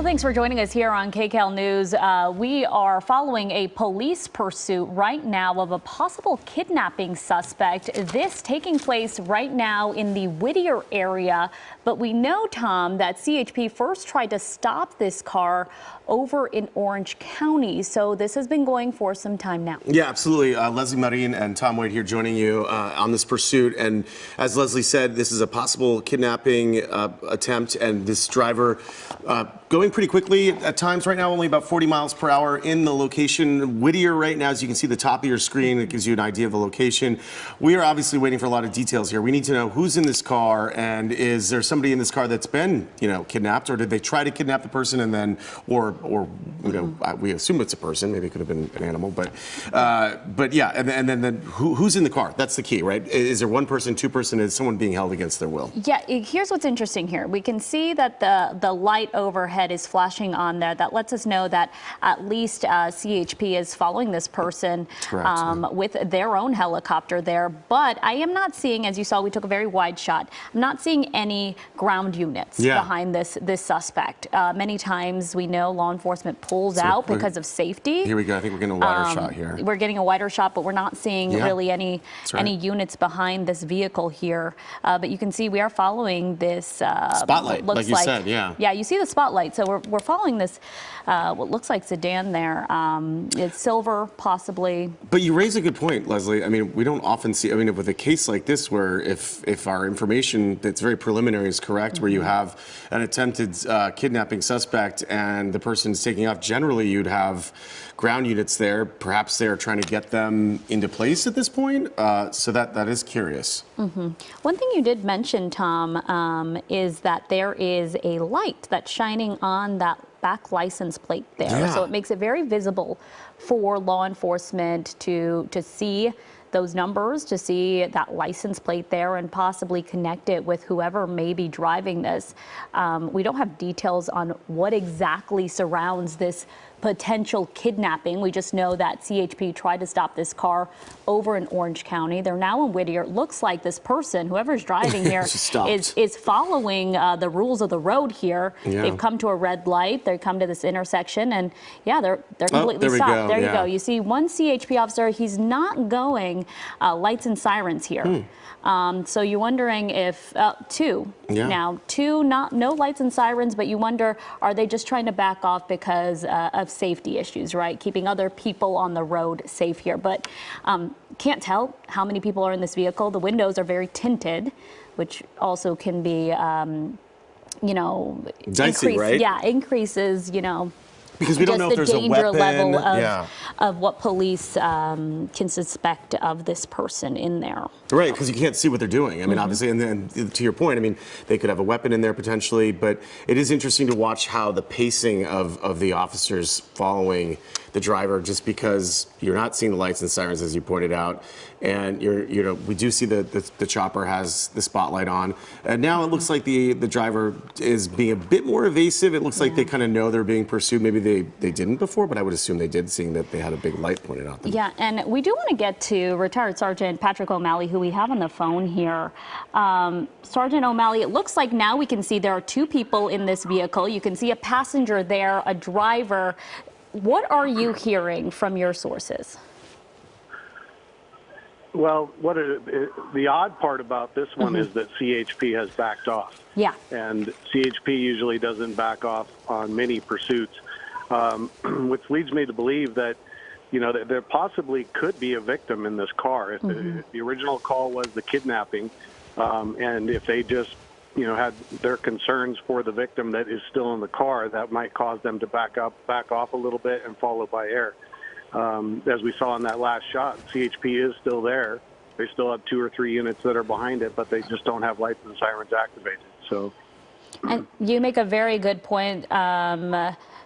Well, thanks for joining us here on KCAL News. We are following a police pursuit right now of a possible kidnapping suspect. This taking place right now in the Whittier area. But we know, Tom, that CHP first tried to stop this car over in Orange County. So this has been going for some time now. Yeah, absolutely. Leslie Marin and Tom White here joining you on this pursuit. And as Leslie said, this is a possible kidnapping attempt, and this driver going pretty quickly at times right now, only about 40 miles per hour in the location. Whittier right now, as you can see the top of your screen, it gives you an idea of the location. We are obviously waiting for a lot of details here. We need to know who's in this car, and is there somebody in this car that's been, kidnapped, or did they try to kidnap the person and then, or we assume it's a person, maybe it could have been an animal, but yeah, and then who's in the car? That's the key, right? Is there one person, two person, is someone being held against their will? Yeah, here's what's interesting here. We can see that the light overhead is flashing on there. That lets us know that at least CHP is following this person with their own helicopter there. But I am not seeing, as you saw, we took a very wide shot. I'm not seeing any ground units behind this suspect. Many times we know law enforcement pulls out because of safety. Here we go. I think we're getting a wider shot here. We're getting a wider shot, but we're not seeing really any units behind this vehicle here. But you can see we are following this spotlight, like you said. Yeah, you see the spotlight. So we're following this what looks like sedan there. It's silver, possibly. But you raise a good point, Leslie. I mean, we don't often see. I mean, with a case like this, where if our information that's very preliminary is correct, where you have an attempted kidnapping suspect and the person's taking off, generally you'd have ground units there. Perhaps they're trying to get them into place at this point. So that is curious. One thing you did mention, Tom, is that there is a light that's shining on that back license plate there. So it makes it very visible for law enforcement to see those numbers, to see that license plate there and possibly connect it with whoever may be driving this. We don't have details on what exactly surrounds this potential kidnapping. We just know that CHP tried to stop this car over in Orange County. They're now in Whittier. It looks like this person, whoever's driving here, is following the rules of the road here. They've come to a red light. They come to this intersection, and they're completely stopped. There you go. You see one CHP officer. He's not going lights and sirens here. So you're wondering if two, no lights and sirens, but you wonder, are they just trying to back off because of safety issues, right? Keeping other people on the road safe here. But can't tell how many people are in this vehicle. The windows are very tinted, which also can be, dicey, right? Yeah, increases, because we don't know if there's a weapon. The danger level of what police can suspect of this person in there. Right, because you can't see what they're doing. I mean, obviously, and then to your point, I mean, they could have a weapon in there potentially, but it is interesting to watch how the pacing of the officers following the driver, just because you're not seeing the lights and sirens, as you pointed out, and we do see the chopper has the spotlight on, and now it looks like the driver is being a bit more evasive. It looks like they kind of know they're being pursued. Maybe they didn't before, but I would assume they did, seeing that they had a big light pointed out them. Yeah, and we do want to get to retired Sergeant Patrick O'Malley, who we have on the phone here. Sergeant O'Malley, it looks like now we can see there are two people in this vehicle. You can see a passenger there, a driver. What are you hearing from your sources? Well, the odd part about this one is that CHP has backed off. Yeah. And CHP usually doesn't back off on many pursuits, which leads me to believe that, that there possibly could be a victim in this car. If the original call was the kidnapping, and if they just had their concerns for the victim that is still in the car, that might cause them to back off a little bit and follow by air. As we saw in that last shot, CHP is still there. They still have 2 or 3 units that are behind it, but they just don't have lights and sirens activated. So, and you make a very good point,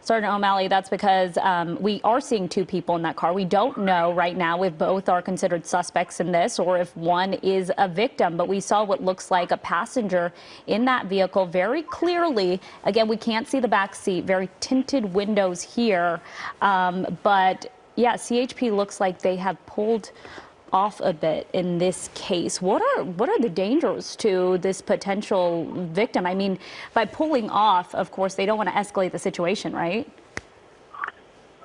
Sergeant O'Malley. That's because we are seeing 2 people in that car. We don't know right now if both are considered suspects in this or if one is a victim, but we saw what looks like a passenger in that vehicle very clearly. Again, we can't see the back seat, very tinted windows here, but yeah, CHP looks like they have pulled off a bit in this case. What are the dangers to this potential victim? I mean, by pulling off, of course, they don't want to escalate the situation, right?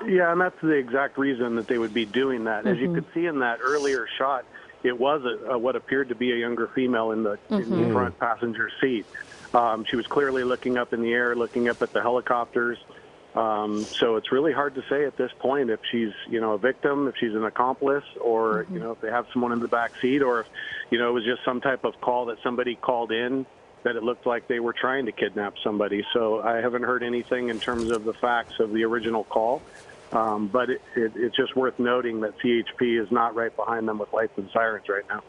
Yeah, and that's the exact reason that they would be doing that. As you could see in that earlier shot, it was what appeared to be a younger female in the front passenger seat. She was clearly looking up in the air, looking up at the helicopters. So it's really hard to say at this point if she's, a victim, if she's an accomplice, or, if they have someone in the back seat, or if, it was just some type of call that somebody called in that it looked like they were trying to kidnap somebody. So I haven't heard anything in terms of the facts of the original call. But it's just worth noting that CHP is not right behind them with lights and sirens right now.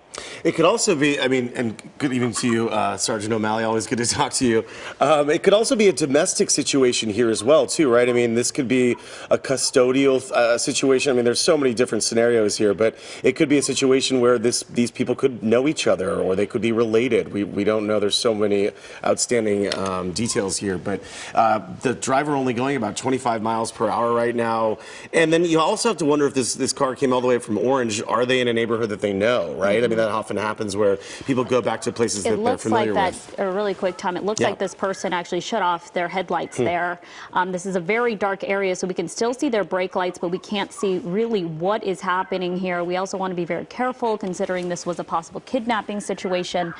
It could also be, and good evening to you, Sergeant O'Malley, always good to talk to you. It could also be a domestic situation here as well, too, right? I mean, this could be a custodial situation. I mean, there's so many different scenarios here, but it could be a situation where these people could know each other, or they could be related. We don't know. There's so many outstanding details here, but the driver only going about 25 miles per hour right now. And then you also have to wonder if this car came all the way from Orange. Are they in a neighborhood that they know, right? I mean, that often happens where people go back to places that they're familiar with. It looks like that, really quick, Tom, it looks like this person actually shut off their headlights there. This is a very dark area, so we can still see their brake lights, but we can't see really what is happening here. We also want to be very careful considering this was a possible kidnapping situation.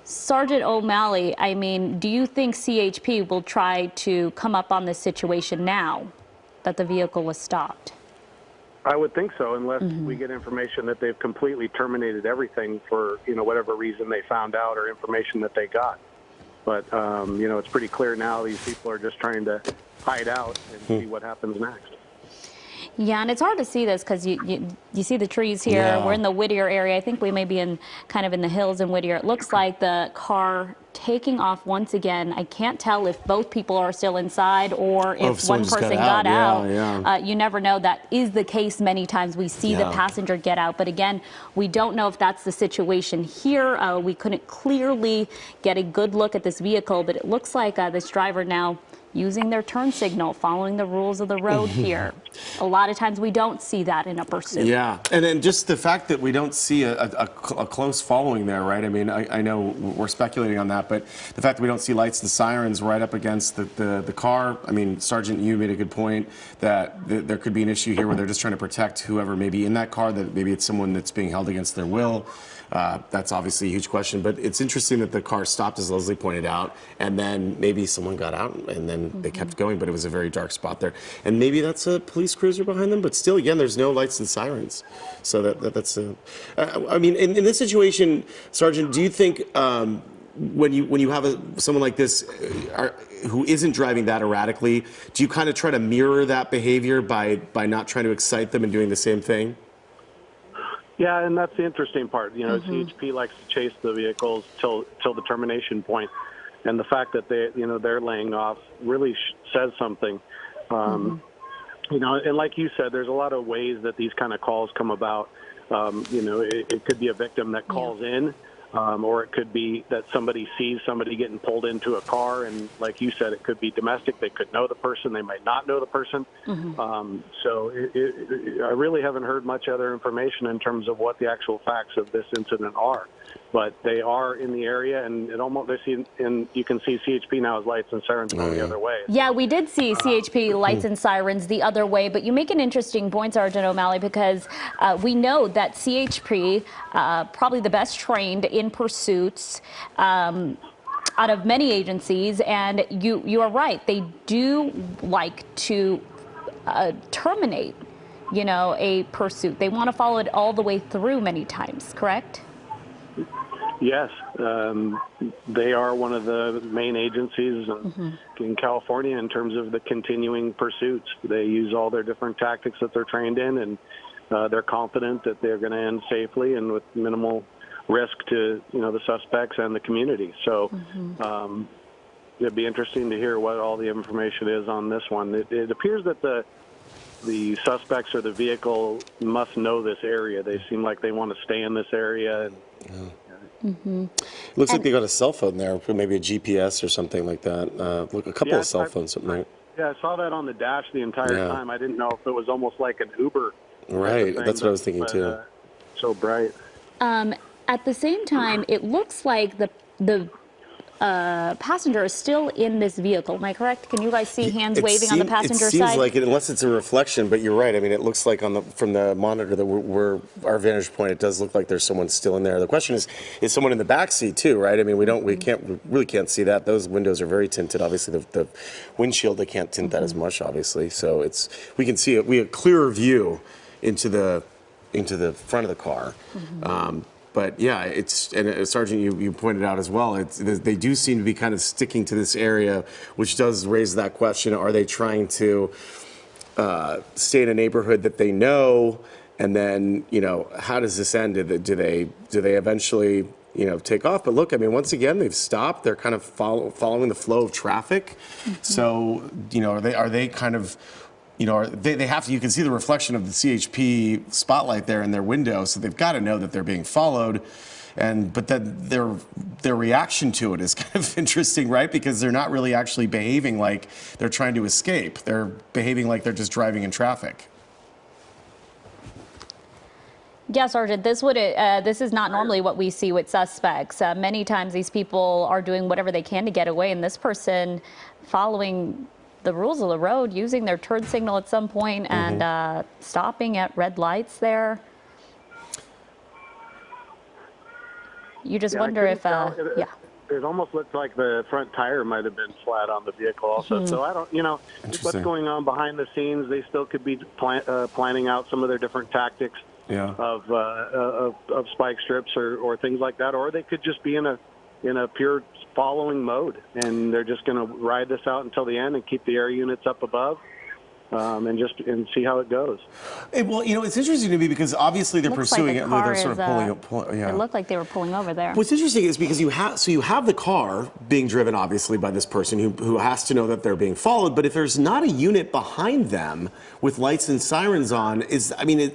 Sergeant O'Malley, I mean, do you think CHP will try to come up on this situation now that the vehicle was stopped? I would think so, unless we get information that they've completely terminated everything for, whatever reason they found out or information that they got. But, it's pretty clear now these people are just trying to hide out and see what happens next. Yeah, and it's hard to see this because you see the trees here. Yeah. We're in the Whittier area. I think we may be in the hills in Whittier. It looks like the car taking off once again. I can't tell if both people are still inside or if one person got out. Yeah. You never know. That is the case many times. We see the passenger get out. But again, we don't know if that's the situation here. We couldn't clearly get a good look at this vehicle, but it looks like this driver now using their turn signal, following the rules of the road here. A lot of times we don't see that in a pursuit. Yeah, and then just the fact that we don't see a close following there, right? I mean, I know we're speculating on that, but the fact that we don't see lights and sirens right up against the car, I mean, Sergeant, you made a good point that there could be an issue here where they're just trying to protect whoever may be in that car, that maybe it's someone that's being held against their will. That's obviously a huge question, but it's interesting that the car stopped, as Leslie pointed out, and then maybe someone got out and then they kept going, but it was a very dark spot there. And maybe that's a police cruiser behind them, but still, again, there's no lights and sirens. So that's I mean, in this situation, Sergeant, do you think when you have someone like this who isn't driving that erratically, do you kind of try to mirror that behavior by not trying to excite them and doing the same thing? Yeah, and that's the interesting part. CHP likes to chase the vehicles till the termination point, and the fact that they're laying off really says something. And like you said, there's a lot of ways that these kind of calls come about. It could be a victim that calls in, or it could be that somebody sees somebody getting pulled into a car, and like you said, it could be domestic. They could know the person, they might not know the person. So I really haven't heard much other information in terms of what the actual facts of this incident are. But they are in the area, and you can see CHP now as lights and sirens going the other way. Yeah, we did see CHP lights and sirens the other way, but you make an interesting point, Sergeant O'Malley, because we know that CHP, probably the best trained in pursuits out of many agencies, and you are right, they do like to terminate, a pursuit. They want to follow it all the way through many times, correct? Yes, they are one of the main agencies in California in terms of the continuing pursuits. They use all their different tactics that they're trained in, and they're confident that they're going to end safely and with minimal risk to the suspects and the community. So it'd be interesting to hear what all the information is on this one. It appears that the suspects or the vehicle must know this area. They seem like they want to stay in this area. Looks like they got a cell phone there, maybe a GPS or something like that. Look, a couple of cell phones. Yeah, I saw that on the dash the entire time. I didn't know if it was almost like an Uber Right. That's what I was thinking too. So bright. At the same time, it looks like the passenger is still in this vehicle. Am I correct? Can you guys see hands waving on the passenger side? It seems like it, unless it's a reflection, but you're right. I mean, it looks like from the monitor that we're our vantage point, it does look like there's someone still in there. The question is someone in the back seat too, right? I mean, we really can't see that. Those windows are very tinted. Obviously, the windshield, they can't tint that as much, obviously. So we can see it. We have a clearer view into the front of the car. But yeah, and Sergeant, you pointed out as well, they do seem to be kind of sticking to this area, which does raise that question: are they trying to stay in a neighborhood that they know, and then how does this end? Do they eventually take off? But look, I mean, once again, they've stopped. They're kind of following the flow of traffic. So are they kind of they have to, you can see the reflection of the CHP spotlight there in their window, so they've got to know that they're being followed. But then their reaction to it is kind of interesting, right? Because they're not really actually behaving like they're trying to escape. They're behaving like they're just driving in traffic. Yeah, Sergeant, this is not normally what we see with suspects. Many times these people are doing whatever they can to get away, and this person following the rules of the road, using their turn signal at some point and stopping at red lights there. You just wonder if, It almost looks like the front tire might have been flat on the vehicle also. So I don't, what's going on behind the scenes. They still could be planning out some of their different tactics of spike strips or things like that. Or they could just be in a pure following mode, and they're just going to ride this out until the end and keep the air units up above and see how it goes. Well, it's interesting to me because obviously they're pursuing it. They're sort of pulling. It looked like they were pulling over there. What's interesting is because you have the car being driven obviously by this person who has to know that they're being followed. But if there's not a unit behind them with lights and sirens on,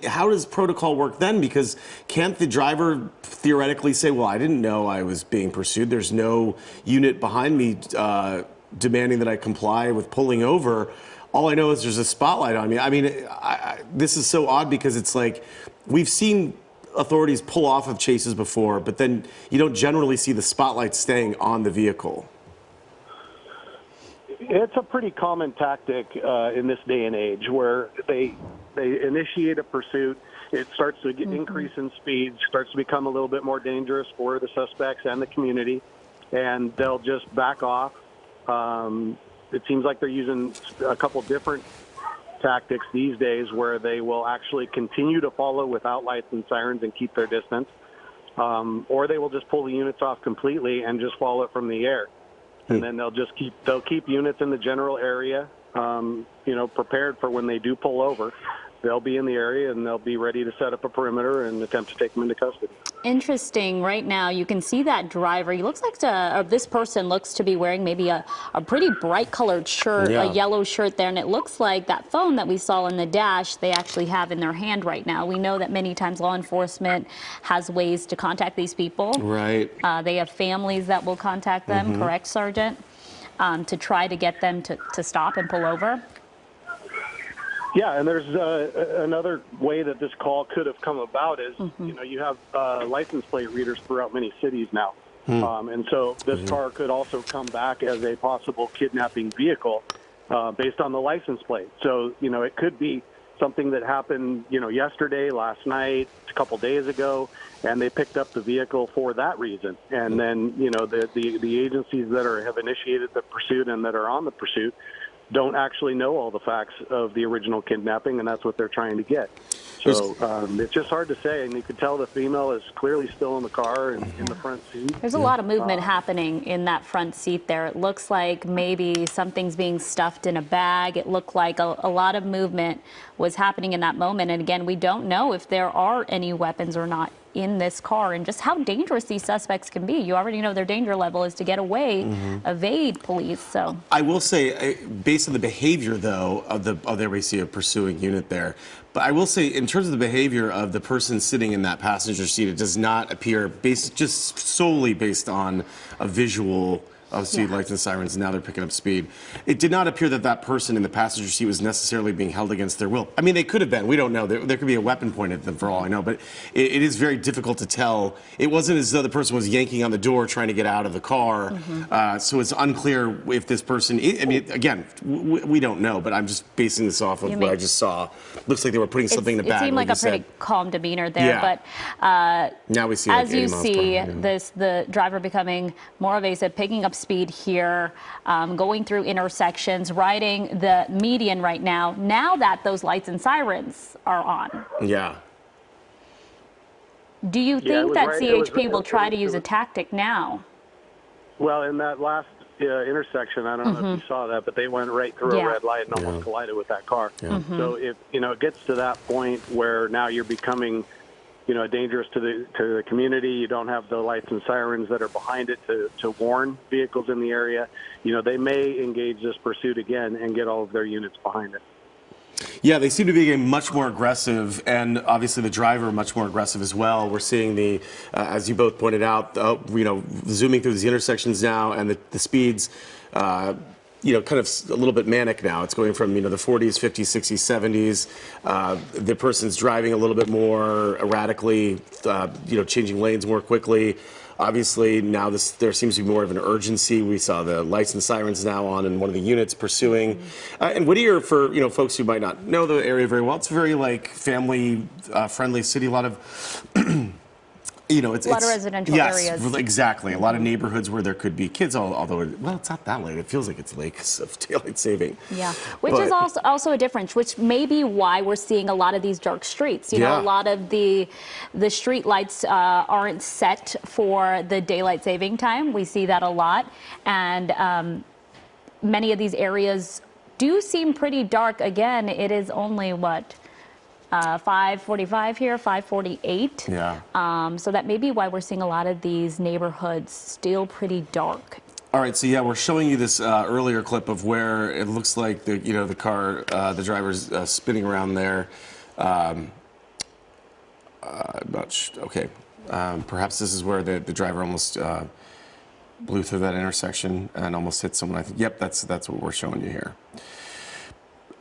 how does protocol work then? Because can't the driver theoretically say, "Well, I didn't know I was being pursued. There's no unit behind me demanding that I comply with pulling over. All I know is there's a spotlight on me." I mean, this is so odd because it's like we've seen authorities pull off of chases before, but then you don't generally see the spotlight staying on the vehicle. It's a pretty common tactic in this day and age where they initiate a pursuit. It starts to increase in speed, starts to become a little bit more dangerous for the suspects and the community, and they'll just back off. It seems like they're using a couple different tactics these days where they will actually continue to follow without lights and sirens and keep their distance, or they will just pull the units off completely and just follow it from the air. And then they'll keep units in the general area, prepared for when they do pull over. They'll be in the area and they'll be ready to set up a perimeter and attempt to take them into custody. Interesting. Right now, you can see that driver. He looks like this person looks to be wearing maybe a pretty bright colored shirt, a yellow shirt there. And it looks like that phone that we saw in the dash, they actually have in their hand right now. We know that many times law enforcement has ways to contact these people. Right. They have families that will contact them, correct, Sergeant? To try to get them to stop and pull over. Yeah, and there's another way that this call could have come about is, you have license plate readers throughout many cities now. And so this car could also come back as a possible kidnapping vehicle based on the license plate. So, it could be something that happened, yesterday, last night, a couple days ago, and they picked up the vehicle for that reason. And then, the agencies that have initiated the pursuit and that are on the pursuit don't actually know all the facts of the original kidnapping, and that's what they're trying to get. So it's just hard to say, and you could tell the female is clearly still in the car and in the front seat. There's a lot of movement happening in that front seat there. It looks like maybe something's being stuffed in a bag. It looked like a lot of movement was happening in that moment. And again, we don't know if there are any weapons or not in this car and just how dangerous these suspects can be. You already know their danger level is to get away, evade police. So I will say, based on the behavior though of the pursuing unit there, but I will say in terms of the behavior of the person sitting in that passenger seat, it does not appear just solely based on a visual of speed lights and sirens, and now they're picking up speed. It did not appear that that person in the passenger seat was necessarily being held against their will. I mean, they could have been. We don't know. There could be a weapon pointed at them for all I know, but it is very difficult to tell. It wasn't as though the person was yanking on the door trying to get out of the car, so it's unclear if this person, I mean, again, we don't know, but I'm just basing this off of what I just saw. Looks like they were putting something in the bag. It seemed like a pretty calm demeanor there, but now we see, as you see the driver becoming more evasive, picking up speed here, going through intersections, riding the median right now that those lights and sirens are on. Yeah. Do you think that CHP will try to use a tactic now? Well, in that last intersection, I don't know if you saw that, but they went right through a red light and almost collided with that car. So if it gets to that point where now you're becoming dangerous to the community, you don't have the lights and sirens that are behind it to warn vehicles in the area, they may engage this pursuit again and get all of their units behind it. Yeah, they seem to be getting much more aggressive, and obviously the driver much more aggressive as well. We're seeing the, as you both pointed out, zooming through these intersections now, and the speeds, kind of a little bit manic now. It's going from, the 40s, 50s, 60s, 70s. The person's driving a little bit more erratically, changing lanes more quickly. Obviously, now there seems to be more of an urgency. We saw the lights and sirens now on in one of the units pursuing. And Whittier, for folks who might not know the area very well, it's a very family friendly city. A lot of it's a lot of residential areas. Yes, exactly. A lot of neighborhoods where there could be kids, although it's not that late. It feels like it's late because of daylight saving. Yeah, which is also a difference, which may be why we're seeing a lot of these dark streets. A lot of the street lights aren't set for the daylight saving time. We see that a lot, and many of these areas do seem pretty dark. Again, it is only 5:45 here, 5:48. Yeah. So that may be why we're seeing a lot of these neighborhoods still pretty dark. All right, so we're showing you this earlier clip of where it looks like the the driver's spinning around there. Okay. Perhaps this is where the driver almost blew through that intersection and almost hit someone. I think. Yep, that's what we're showing you here.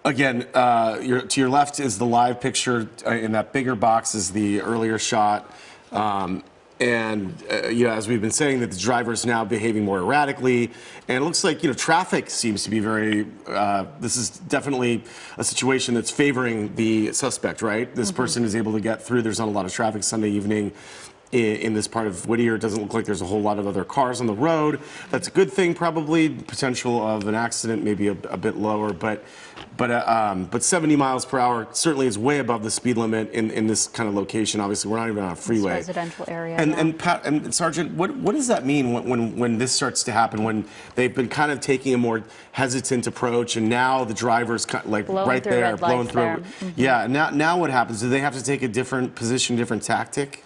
Again, to your left is the live picture. In that bigger box is the earlier shot. As we've been saying, that the driver is now behaving more erratically, and it looks like traffic seems to be very. This is definitely a situation that's favoring the suspect, right? This person is able to get through. There's not a lot of traffic Sunday evening in this part of Whittier. It doesn't look like there's a whole lot of other cars on the road. That's a good thing, probably. Potential of an accident maybe a bit lower, but 70 miles per hour certainly is way above the speed limit in this kind of location. Obviously, we're not even on a freeway. It's residential area. And Pat and Sergeant, what does that mean when this starts to happen? When they've been kind of taking a more hesitant approach, and now the driver's right there, blowing through. Yeah. Now what happens? Do they have to take a different position, different tactic?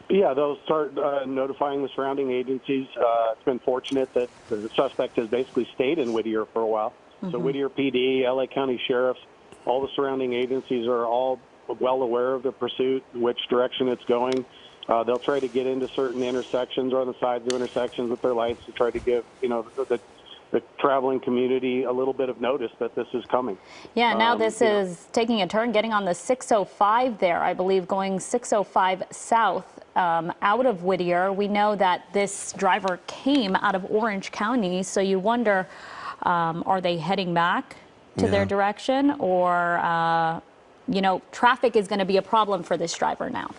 Yeah, they'll start notifying the surrounding agencies. It's been fortunate that the suspect has basically stayed in Whittier for a while. So Whittier PD, LA County Sheriffs, all the surrounding agencies are all well aware of the pursuit, which direction it's going. They'll try to get into certain intersections or on the sides of intersections with their lights to try to give, the traveling community a little bit of notice that this is coming. Yeah, now this is taking a turn, getting on the 605 there, I believe, going 605 south out of Whittier. We know that this driver came out of Orange County, so you wonder, are they heading back to their direction, or, traffic is going to be a problem for this driver now?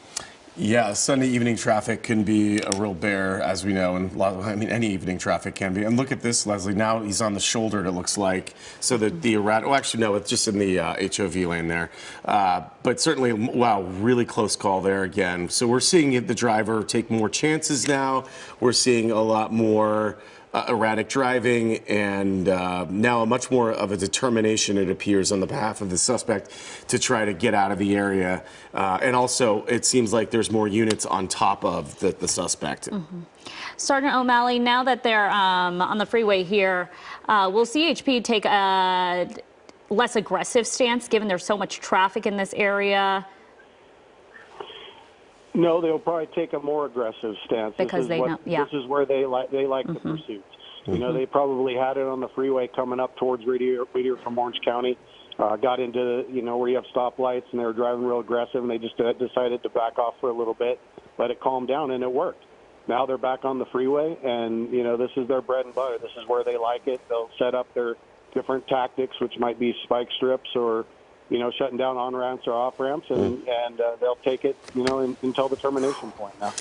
Yeah, Sunday evening traffic can be a real bear, as we know, and any evening traffic can be. And look at this, Leslie. Now he's on the shoulder, it looks like. So that the actually, no, it's just in the HOV lane there. But certainly, wow, really close call there again. So we're seeing the driver take more chances now. We're seeing a lot more erratic driving, and now much more of a determination, it appears, on the behalf of the suspect to try to get out of the area. And also, it seems like there's more units on top of the suspect. Sergeant O'Malley, now that they're on the freeway here, will CHP take a less aggressive stance, given there's so much traffic in this area? No, they'll probably take a more aggressive stance. Because they know, yeah. This is where they like the pursuits. You know, they probably had it on the freeway coming up towards Whittier from Orange County. Got into, where you have stoplights, and they were driving real aggressive, and they just decided to back off for a little bit, let it calm down, and it worked. Now they're back on the freeway, and, this is their bread and butter. This is where they like it. They'll set up their different tactics, which might be spike strips or, shutting down on-ramps or off-ramps, and they'll take it, until the termination point now.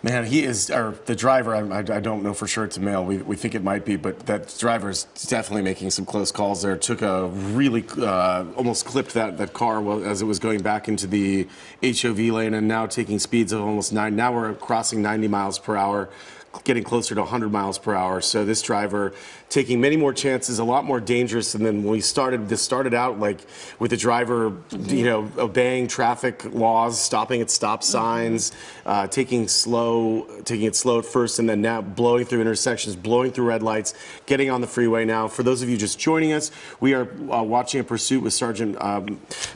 Man, he is, or the driver, I don't know for sure it's a male. We think it might be, but that driver is definitely making some close calls there. Took a really, almost clipped that car as it was going back into the HOV lane, and now taking speeds of almost 9. Now we're crossing 90 miles per hour, getting closer to 100 miles per hour. So this driver taking many more chances, a lot more dangerous. And then when we started, this started out like with the driver, obeying traffic laws, stopping at stop signs, taking it slow at first, and then now blowing through intersections, blowing through red lights, getting on the freeway now. For those of you just joining us, we are watching a pursuit with Sergeant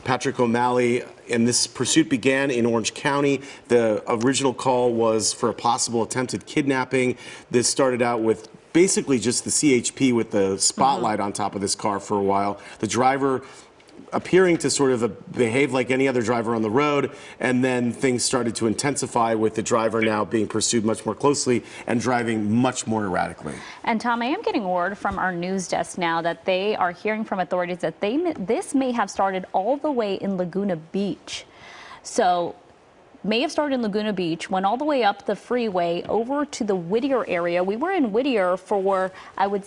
Patrick O'Malley. And this pursuit began in Orange County. The original call was for a possible attempted kidnapping. This started out with basically just the CHP with the spotlight on top of this car for a while. The driver appearing to sort of behave like any other driver on the road, and then things started to intensify with the driver now being pursued much more closely and driving much more erratically. And Tom, I am getting word from our news desk now that they are hearing from authorities that this may have started all the way in Laguna Beach. So may have started in Laguna Beach, went all the way up the freeway over to the Whittier area. We were in Whittier for, I would say,